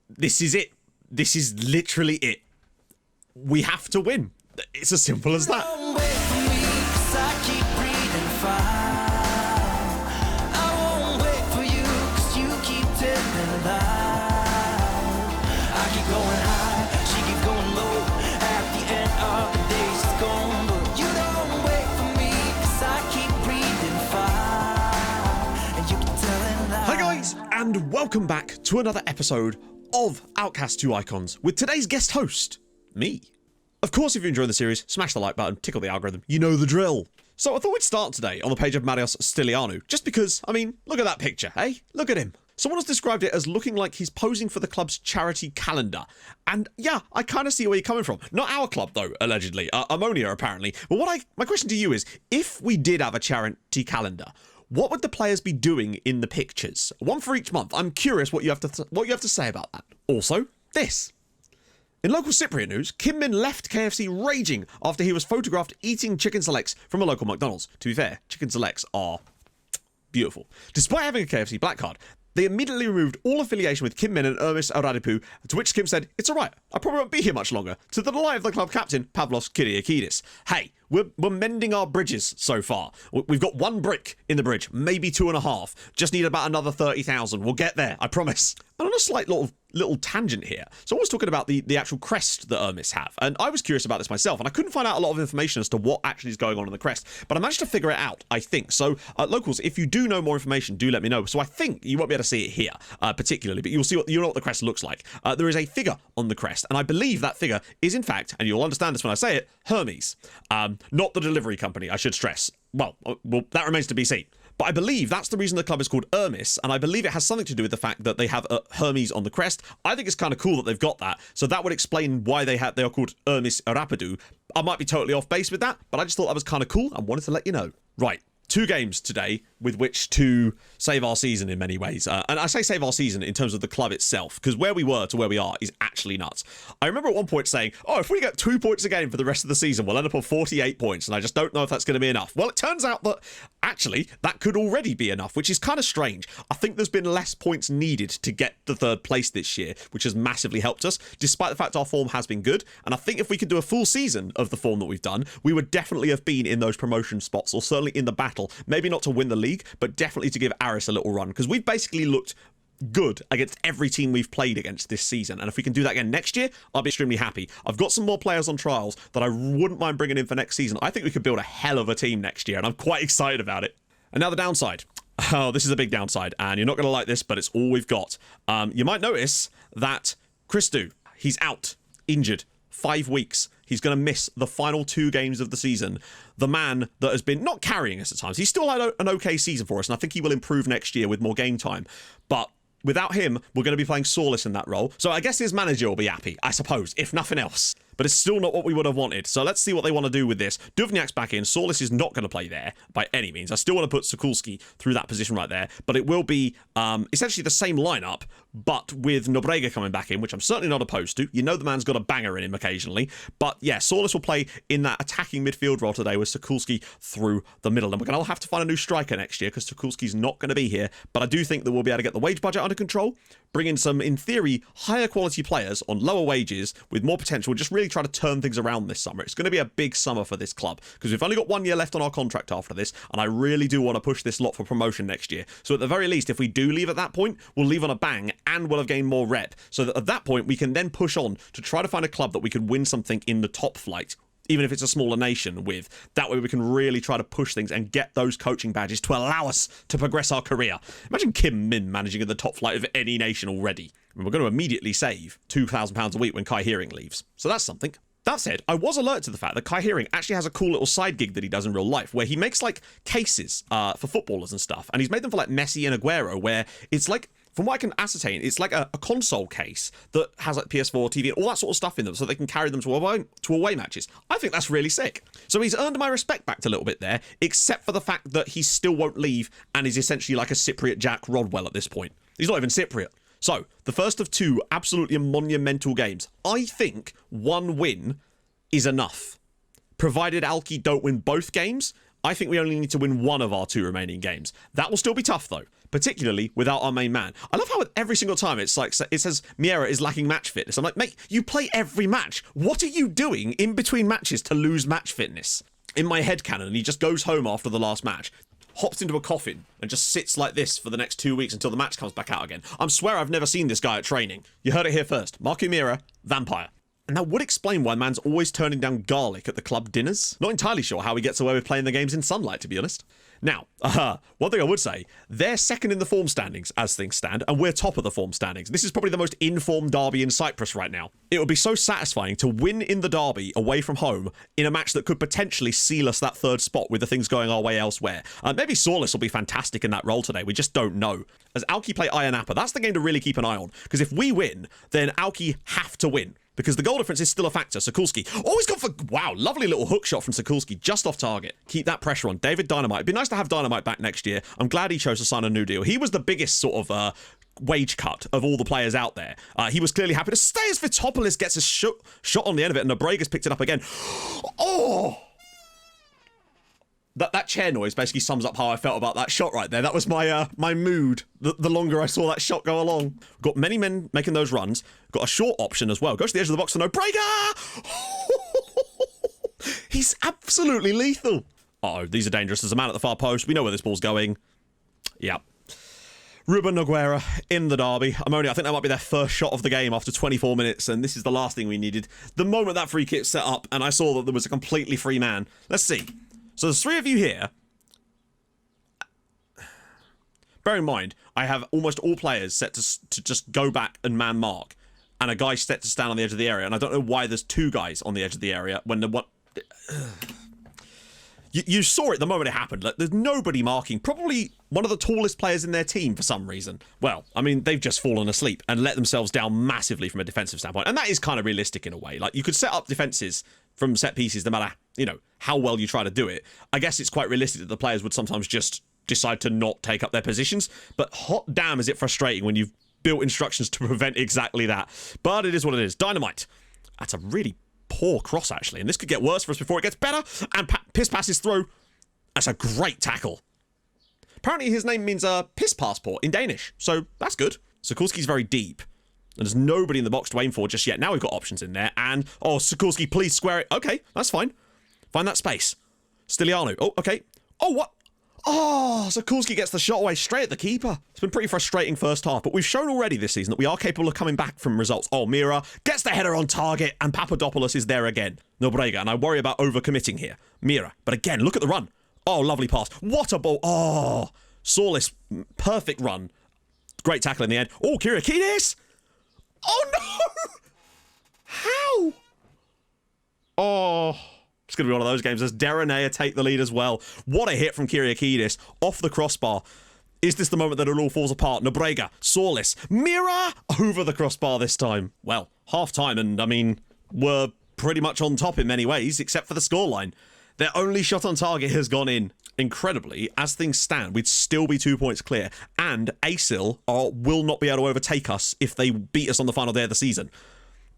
this is it. This is literally it. We have to win. It's as simple as that. And welcome back to another episode of Outcasts 2 Icons with today's guest host, me. Of course, if you're enjoying the series, smash the like button, tickle the algorithm, you know the drill. So I thought we'd start today on the page of Marios Stylianou, just because, I mean, look at that picture, eh? Look at him. Someone has described it as looking like he's posing for the club's charity calendar. And yeah, I kind of see where you're coming from. Not our club though, allegedly. Ammonia apparently. But my question to you is, if we did have a charity calendar, what would the players be doing in the pictures? One for each month. I'm curious what you have to say about that. Also, this. In local Cypriot news, Kim Min left KFC raging after he was photographed eating chicken selects from a local McDonald's. To be fair, chicken selects are beautiful. Despite having a KFC black card, they immediately removed all affiliation with Kim Min and Ermis Aradipu, to which Kim said, "It's alright, I probably won't be here much longer," to the delight of the club captain, Pavlos Kyriakidis. Hey, we're mending our bridges so far. We've got one brick in the bridge, maybe 2.5. Just need about another 30,000. We'll get there, I promise. And on a slight little tangent here, so I was talking about the actual crest that Ermis have, and I was curious about this myself, and I couldn't find out a lot of information as to what actually is going on in the crest, but I managed to figure it out, I think. So, locals, if you do know more information, do let me know. So I think you won't be able to see it here, particularly, but you'll know what the crest looks like. There is a figure on the crest, and I believe that figure is, in fact, and you'll understand this when I say it, Hermes. Not the delivery company, I should stress. Well, that remains to be seen. But I believe that's the reason the club is called Ermis, and I believe it has something to do with the fact that they have Hermes on the crest. I think it's kind of cool that they've got that, so that would explain why they are called Ermis Arapidu. I might be totally off base with that, but I just thought that was kind of cool and wanted to let you know. Right. 2 games today with which to save our season in many ways. And I say save our season in terms of the club itself, because where we were to where we are is actually nuts. I remember at one point saying, oh, if we get 2 points a game for the rest of the season, we'll end up on 48 points, and I just don't know if that's going to be enough. Well, it turns out that actually that could already be enough, which is kind of strange. I think there's been less points needed to get the 3rd place this year, which has massively helped us, despite the fact our form has been good. And I think if we could do a full season of the form that we've done, we would definitely have been in those promotion spots, or certainly in the battle. Maybe not to win the league, but definitely to give Aris a little run, because we've basically looked good against every team we've played against this season, and if we can do that again next year, I'll be extremely happy. I've got some more players on trials that I wouldn't mind bringing in for next season. I think we could build a hell of a team next year, and I'm quite excited about it. And now the downside. Oh, this is a big downside, and you're not going to like this, but it's all we've got. You might notice that Christou, he's out, injured, 5 weeks. He's going to miss the final 2 games of the season. The man that has been not carrying us at times. He's still had an okay season for us, and I think he will improve next year with more game time. But without him, we're going to be playing Saulus in that role. So I guess his manager will be happy, I suppose, if nothing else. But it's still not what we would have wanted. So let's see what they want to do with this. Duvniak's back in. Saulus is not going to play there by any means. I still want to put Sokulski through that position right there. But it will be essentially the same lineup, but with Nobrega coming back in, which I'm certainly not opposed to. You know the man's got a banger in him occasionally. But yeah, Saulus will play in that attacking midfield role today with Sokulski through the middle. And we're going to have to find a new striker next year because Sokulski's not going to be here. But I do think that we'll be able to get the wage budget under control, bring in some, in theory, higher quality players on lower wages with more potential, just really try to turn things around this summer. It's going to be a big summer for this club because we've only got 1 year left on our contract after this, and I really do want to push this lot for promotion next year. So at the very least, if we do leave at that point, we'll leave on a bang and we'll have gained more rep. So that at that point, we can then push on to try to find a club that we can win something in the top flight, even if it's a smaller nation with. That way we can really try to push things and get those coaching badges to allow us to progress our career. Imagine Kim Min managing at the top flight of any nation already. I mean, we're going to immediately save £2,000 a week when Kai Hearing leaves. So that's something. That said, I was alerted to the fact that Kai Hearing actually has a cool little side gig that he does in real life where he makes like cases for footballers and stuff. And he's made them for like Messi and Aguero, where it's like, from what I can ascertain, it's like a console case that has like PS4, TV, and all that sort of stuff in them so they can carry them to away matches. I think that's really sick. So he's earned my respect back a little bit there, except for the fact that he still won't leave and is essentially like a Cypriot Jack Rodwell at this point. He's not even Cypriot. So, the first of 2 absolutely monumental games. I think 1 win is enough. Provided Alki don't win both games, I think we only need to win 1 of our 2 remaining games. That will still be tough though, particularly without our main man. I love how every single time it's like, it says Miera is lacking match fitness. I'm like, mate, you play every match. What are you doing in between matches to lose match fitness? In my head canon, he just goes home after the last match, hops into a coffin, and just sits like this for the next 2 weeks until the match comes back out again. I swear I've never seen this guy at training. You heard it here first. Marco Miera, vampire. And that would explain why man's always turning down garlic at the club dinners. Not entirely sure how he gets away with playing the games in sunlight, to be honest. Now, one thing I would say, they're second in the form standings as things stand, and we're top of the form standings. This is probably the most informed derby in Cyprus right now. It would be so satisfying to win in the derby away from home in a match that could potentially seal us that third spot with the things going our way elsewhere. Maybe Saurless will be fantastic in that role today, we just don't know. As Alki play Iron Appa, that's the game to really keep an eye on, because if we win, then Alki have to win. Because the goal difference is still a factor. Sokulski. Oh, he's gone for... Wow, lovely little hook shot from Sokulski. Just off target. Keep that pressure on. David Dynamite. It'd be nice to have Dynamite back next year. I'm glad he chose to sign a new deal. He was the biggest sort of wage cut of all the players out there. He was clearly happy to stay as Vitopoulos gets a shot on the end of it, and Nobrega's picked it up again. Oh! That chair noise basically sums up how I felt about that shot right there. That was my my mood the longer I saw that shot go along. We've got many men making those runs. We've got a short option as well. Goes to the edge of the box for Nobrega! He's absolutely lethal. Uh-oh, these are dangerous. There's a man at the far post. We know where this ball's going. Yeah. Ruben Nogueira in the derby. I think that might be their first shot of the game after 24 minutes, and this is the last thing we needed. The moment that free kick set up and I saw that there was a completely free man. Let's see. So there's three of you here. Bear in mind, I have almost all players set to just go back and man mark, and a guy set to stand on the edge of the area, and I don't know why there's two guys on the edge of the area when the one... You saw it the moment it happened. Like, there's nobody marking. Probably one of the tallest players in their team for some reason. Well, I mean, they've just fallen asleep and let themselves down massively from a defensive standpoint. And that is kind of realistic in a way. Like, you could set up defenses from set pieces no matter, you know, how well you try to do it. I guess it's quite realistic that the players would sometimes just decide to not take up their positions. But hot damn is it frustrating when you've built instructions to prevent exactly that. But it is what it is. Dynamite. That's a really poor cross, actually, and this could get worse for us before it gets better. And piss passes through. That's a great tackle. Apparently his name means piss passport in Danish, so that's good. Sokulski's very deep, and there's nobody in the box to aim for just yet. Now we've got options in there, and oh, Sokulski, please square it. Okay, that's fine. Find that space. Stiliano. Oh, okay. Oh, what? Oh, Sokulski gets the shot away straight at the keeper. It's been pretty frustrating first half, but we've shown already this season that we are capable of coming back from results. Oh, Mira gets the header on target, and Papadopoulos is there again. Nobrega, and I worry about overcommitting here. Mira, but again, look at the run. Oh, lovely pass. What a ball. Oh, Saurless, perfect run. Great tackle in the end. Oh, Kyriakides. Oh, no. How? Oh. It's going to be one of those games as Deronea take the lead as well. What a hit from Kyriakides off the crossbar. Is this the moment that it all falls apart? Nobrega, Saurless, Mira over the crossbar this time. Well, half time, and I mean, we're pretty much on top in many ways, except for the scoreline. Their only shot on target has gone in. Incredibly, as things stand, we'd still be 2 points clear, and ASIL will not be able to overtake us if they beat us on the final day of the season.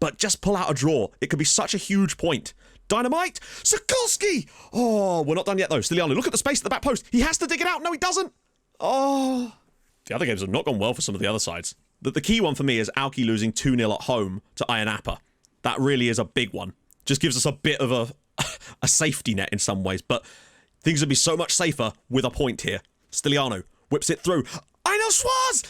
But just pull out a draw. It could be such a huge point. Dynamite! Sokulski! Oh, we're not done yet though. Stiliano, look at the space at the back post. He has to dig it out. No, he doesn't. Oh. The other games have not gone well for some of the other sides. The key one for me is Alki losing 2-0 at home to Iron Appa. That really is a big one. Just gives us a bit of a safety net in some ways, but things would be so much safer with a point here. Stiliano whips it through. Einel Schwarz!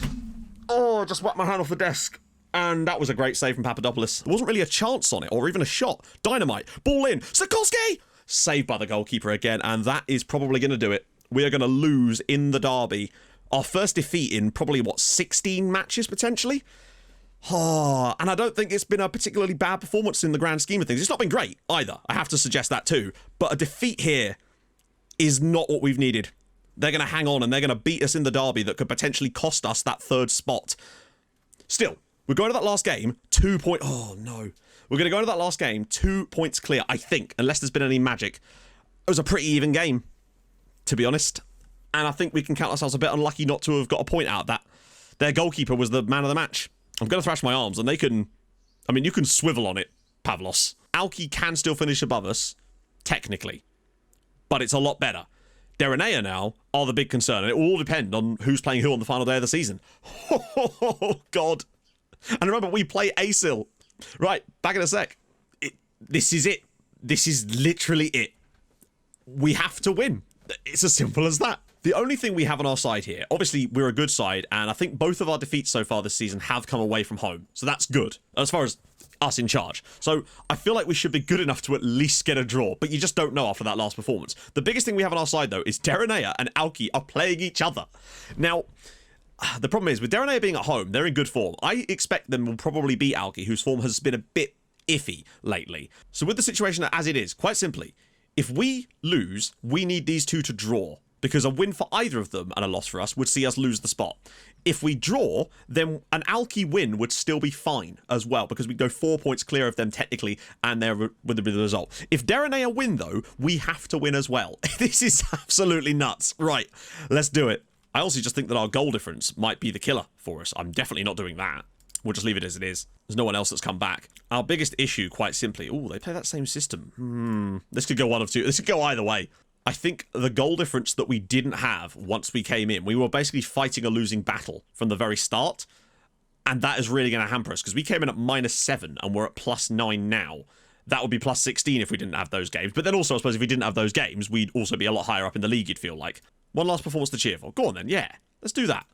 Oh, just whacked my hand off the desk. And that was a great save from Papadopoulos. There wasn't really a chance on it, or even a shot. Dynamite, ball in, Sokulski! Saved by the goalkeeper again, and that is probably going to do it. We are going to lose in the derby. Our first defeat in probably, 16 matches, potentially? Oh, and I don't think it's been a particularly bad performance in the grand scheme of things. It's not been great, either. I have to suggest that too. But a defeat here is not what we've needed. They're going to hang on, and they're going to beat us in the derby that could potentially cost us that third spot. Still, we're going to that last game, 2 points... Oh, no. We're going to go into that last game, 2 points clear, I think, unless there's been any magic. It was a pretty even game, to be honest. And I think we can count ourselves a bit unlucky not to have got a point out of that. Their goalkeeper was the man of the match. I'm going to thrash my arms, and they can... I mean, you can swivel on it, Pavlos. Alki can still finish above us, technically. But it's a lot better. Derenea now are the big concern, and it will all depend on who's playing who on the final day of the season. Oh, God. And remember, we play Asil. Right, back in a sec. This is it. This is literally it. We have to win. It's as simple as that. The only thing we have on our side here, obviously we're a good side, and I think both of our defeats so far this season have come away from home. So that's good, as far as us in charge. So I feel like we should be good enough to at least get a draw, but you just don't know after that last performance. The biggest thing we have on our side, though, is Derenea and Alki are playing each other. Now, the problem is, with Derenea being at home, they're in good form. I expect them will probably beat Alki, whose form has been a bit iffy lately. So with the situation as it is, quite simply, if we lose, we need these two to draw, because a win for either of them and a loss for us would see us lose the spot. If we draw, then an Alki win would still be fine as well, because we go 4 points clear of them technically, and there would be the result. If Derenea win, though, we have to win as well. This is absolutely nuts. Right, let's do it. I also just think that our goal difference might be the killer for us. I'm definitely not doing that. We'll just leave it as it is. There's no one else that's come back. Our biggest issue, quite simply... Ooh, they play that same system. This could go one of two. This could go either way. I think the goal difference that we didn't have once we came in, we were basically fighting a losing battle from the very start. And that is really going to hamper us, because we came in at -7 and we're at +9 now. That would be +16 if we didn't have those games. But then also, I suppose, if we didn't have those games, we'd also be a lot higher up in the league, you'd feel like. One last performance to cheer for. Go on then, yeah. Let's do that.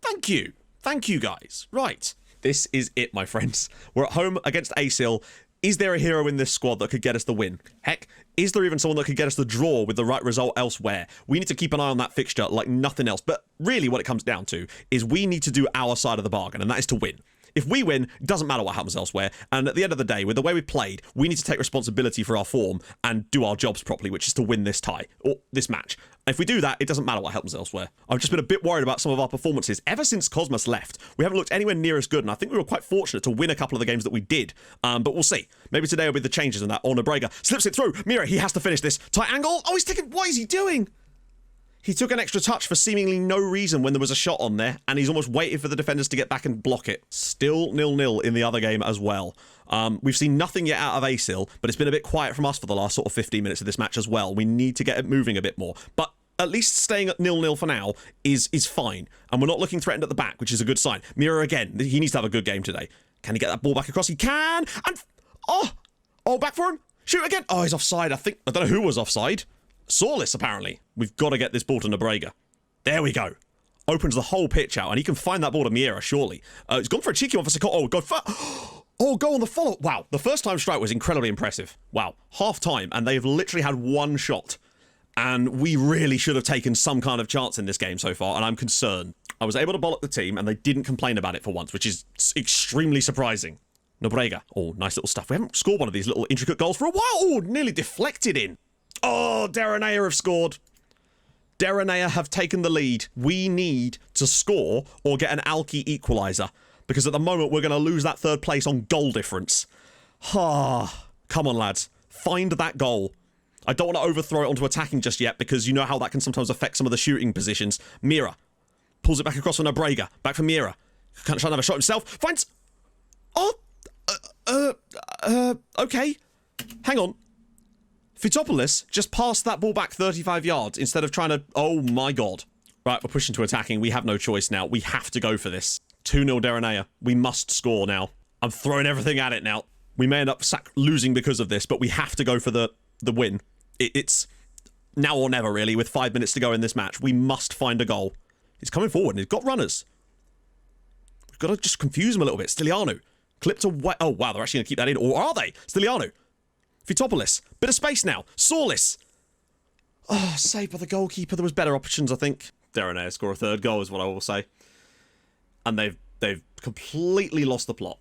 Thank you. Thank you, guys. Right. This is it, my friends. We're at home against Asil. Is there a hero in this squad that could get us the win? Heck, is there even someone that could get us the draw with the right result elsewhere? We need to keep an eye on that fixture like nothing else. But really what it comes down to is we need to do our side of the bargain, and that is to win. If we win, it doesn't matter what happens elsewhere. And at the end of the day, with the way we played, we need to take responsibility for our form and do our jobs properly, which is to win this tie, or this match. If we do that, it doesn't matter what happens elsewhere. I've just been a bit worried about some of our performances. Ever since Cosmos left, we haven't looked anywhere near as good, and I think we were quite fortunate to win a couple of the games that we did. But we'll see. Maybe today will be the changes in that. Oh, Nobrega slips it through. Mira, he has to finish this. Tight angle. Oh, he's taking... What is he doing? He took an extra touch for seemingly no reason when there was a shot on there, and he's almost waited for the defenders to get back and block it. Still 0-0 in the other game as well. We've seen nothing yet out of Asil, but it's been a bit quiet from us for the last sort of 15 minutes of this match as well. We need to get it moving a bit more. But at least staying at 0-0 for now is fine, and we're not looking threatened at the back, which is a good sign. Mira again, he needs to have a good game today. Can he get that ball back across? He can! And... Oh, back for him! Shoot again! Oh, he's offside, I think. I don't know who was offside. Sawless, apparently. We've got to get this ball to Nobrega. There we go. Opens the whole pitch out, and he can find that ball to Miera, surely. He's gone for a cheeky one for Second. Oh, God. Oh, go on the follow. Wow. The first time strike was incredibly impressive. Wow. Half time, and they've literally had one shot. And we really should have taken some kind of chance in this game so far, and I'm concerned. I was able to bollock the team, and they didn't complain about it for once, which is extremely surprising. Nobrega. Oh, nice little stuff. We haven't scored one of these little intricate goals for a while. Oh, nearly deflected in. Oh, Derenea have scored. Derenea have taken the lead. We need to score or get an Alki equaliser, because at the moment we're going to lose that third place on goal difference. Ah, come on, lads. Find that goal. I don't want to overthrow it onto attacking just yet, because you know how that can sometimes affect some of the shooting positions. Mira pulls it back across on Nobrega. Back for Mira. Can't try and have a shot himself. Finds... Oh, okay. Hang on. Fitopoulos just passed that ball back 35 yards instead of trying to... Oh, my God. Right, we're pushing to attacking. We have no choice now. We have to go for this. 2-0 Derenea. We must score now. I'm throwing everything at it now. We may end up losing because of this, but we have to go for the win. It's now or never, really, with 5 minutes to go in this match. We must find a goal. He's coming forward and he's got runners. We've got to just confuse him a little bit. Styliano. Clipped away. Oh, wow, they're actually going to keep that in. Or are they? Styliano. Fitopoulos. Bit of space now. Sawless. Oh, saved by the goalkeeper. There was better options, I think. Derenea score a third goal is what I will say. And they've completely lost the plot.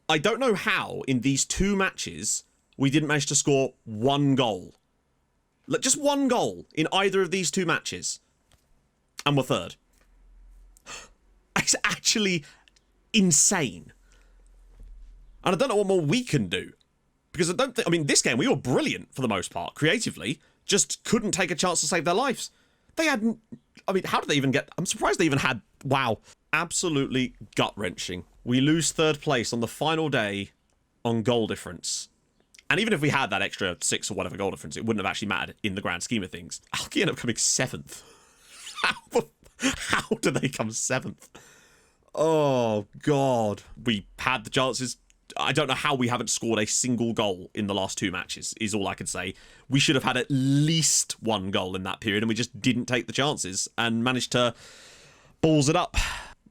I don't know how in these two matches we didn't manage to score one goal. Just one goal in either of these two matches. And we're third. It's actually insane. And I don't know what more we can do. Because I mean, this game, we were brilliant for the most part, creatively. Just couldn't take a chance to save their lives. They had... I mean, how did they even get... I'm surprised they even had... Wow. Absolutely gut-wrenching. We lose third place on the final day on goal difference. And even if we had that extra 6 or whatever goal difference, it wouldn't have actually mattered in the grand scheme of things. Alki ended up coming 7th. How do they come 7th? Oh, God. We had the chances. I don't know how we haven't scored a single goal in the last 2 matches, is all I can say. We should have had at least 1 goal in that period, and we just didn't take the chances and managed to balls it up.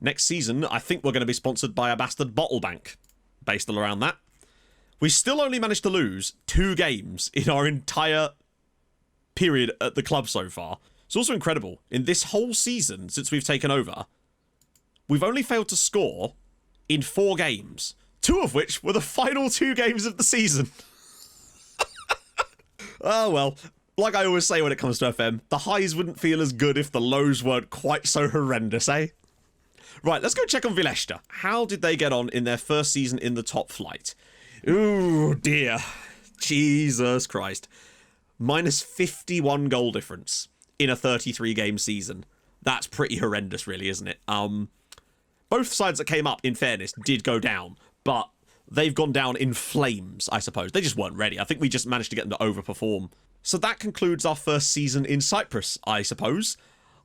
Next season, I think we're going to be sponsored by a bastard bottle bank, based all around that. We still only managed to lose 2 games in our entire period at the club so far. It's also incredible. In this whole season, since we've taken over, we've only failed to score in 4 games, 2 of which were the final 2 games of the season. Oh, well, like I always say when it comes to FM, the highs wouldn't feel as good if the lows weren't quite so horrendous, eh? Right, let's go check on Villesta. How did they get on in their first season in the top flight? Ooh, dear. Jesus Christ. Minus 51 goal difference in a 33-game season. That's pretty horrendous, really, isn't it? Both sides that came up, in fairness, did go down, but they've gone down in flames, I suppose. They just weren't ready. I think we just managed to get them to overperform. So that concludes our first season in Cyprus, I suppose.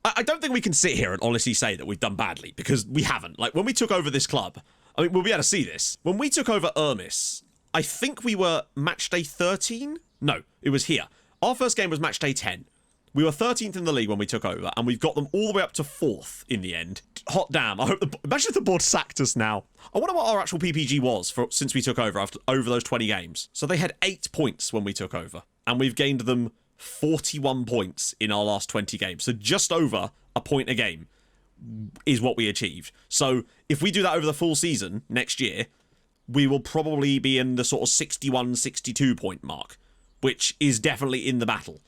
I don't think we can sit here and honestly say that we've done badly, because we haven't. Like, when we took over this club, I mean, we'll be able to see this. When we took over Ermis, I think we were match day 13? No, it was here. Our first game was match day 10. We were 13th in the league when we took over, and we've got them all the way up to 4th in the end. Hot damn. I hope imagine if the board sacked us now. I wonder what our actual PPG was since we took over over those 20 games. So they had 8 points when we took over, and we've gained them 41 points in our last 20 games. So just over a point a game is what we achieved. So if we do that over the full season next year, we will probably be in the sort of 61, 62 point mark, which is definitely in the battle.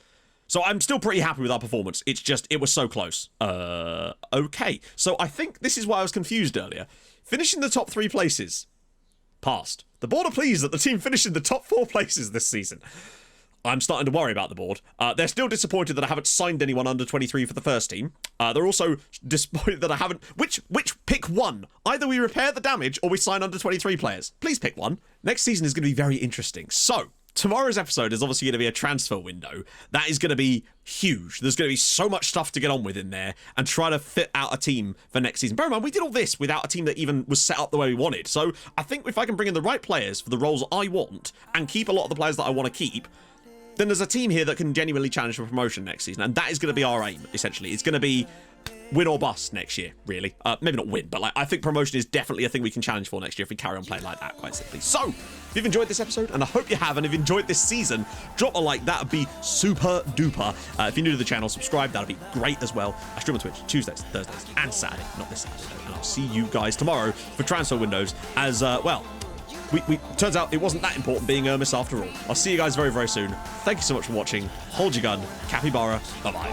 So I'm still pretty happy with our performance. It's just, it was so close. Okay. So I think this is why I was confused earlier. Finishing the top 3 places. Passed. The board are pleased that the team finished in the top 4 places this season. I'm starting to worry about the board. They're still disappointed that I haven't signed anyone under 23 for the first team. They're also disappointed that I haven't... Which pick one? Either we repair the damage or we sign under 23 players. Please pick one. Next season is going to be very interesting. So, tomorrow's episode is obviously going to be a transfer window. That is going to be huge. There's going to be so much stuff to get on with in there and try to fit out a team for next season. Bear in mind, we did all this without a team that even was set up the way we wanted. So, I think if I can bring in the right players for the roles I want and keep a lot of the players that I want to keep, then there's a team here that can genuinely challenge for promotion next season. And that is going to be our aim, essentially. It's going to be win or bust next year, really. Maybe not win, but like I think promotion is definitely a thing we can challenge for next year if we carry on playing like that, quite simply. So, if you've enjoyed this episode, and I hope you have, and if you've enjoyed this season, drop a like. That would be super duper. If you're new to the channel, subscribe. That would be great as well. I stream on Twitch Tuesdays, Thursdays, and Saturday. Not this Saturday. And I'll see you guys tomorrow for transfer windows as, well... turns out it wasn't that important being Ermis after all. I'll see you guys very, very soon. Thank you so much for watching. Hold your gun. Capybara. Bye-bye.